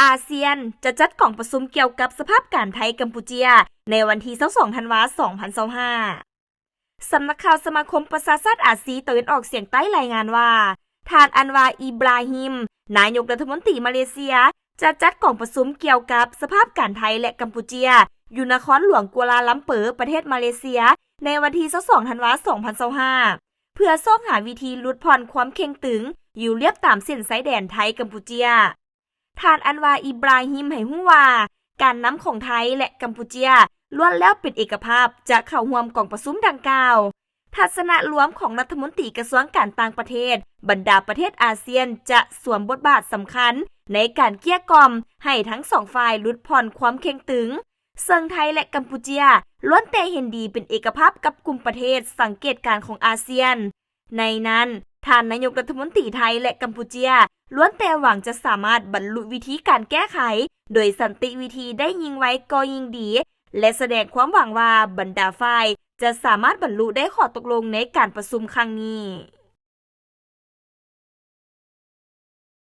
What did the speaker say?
อาเซียนจะจัดกล่องประชุมเกี่ยวกับสภาพการไทยกัมพูเจียในวันที่22ธันวาคม2025สำนักข่าวสมาคมประชาชาติอาซีตะวันออกเฉียงใต้รายงานว่าท่านอันวาอิบราฮิมนายกรัฐมนตรีมาเลเซียจะจัดกล่องประชุมเกี่ยวกับสภาพการไทยและกัมพูเจียอยู่นครหลวงกัวลาลัมเปอร์ประเทศมาเลเซียในวันที่22ธันวาคม2025เพื่อส่องหาวิธีลดผ่อนความเข็งตึงอยู่เรียบตามเส้นสายแดนไทยกัมพูเจียท่านอันวาอิบราฮิมให้ฮู้ว่าการนำของไทยและกัมพูเจียล้วนแล้วเป็นเอกภาพจะเข้าร่วมกล่องประชุมดังกล่าวทัศนะรวมของรัฐมนตรีกระทรวงการต่างประเทศบรรดาประเทศอาเซียนจะสวมบทบาทสำคัญในการเกลี้ยกล่อมให้ทั้งสองฝ่ายลดผ่อนความเข็งตึงซึ่งไทยและกัมพูเจียล้วนแต่เห็นดีเป็นเอกภาพกับกลุ่มประเทศสังเกตการของอาเซียนในนั้นท่านนายกรัฐมนตรีไทยและกัมพูเจียล้วนแต่หวังจะสามารถบรรลุวิธีการแก้ไขโดยสันติวิธีได้ยิ่งไว้ก็ยิ่งดีและแสดงความหวังว่าบรรดาฝ่ายจะสามารถบรรลุได้ข้อตกลงในการประชุมครั้งนี้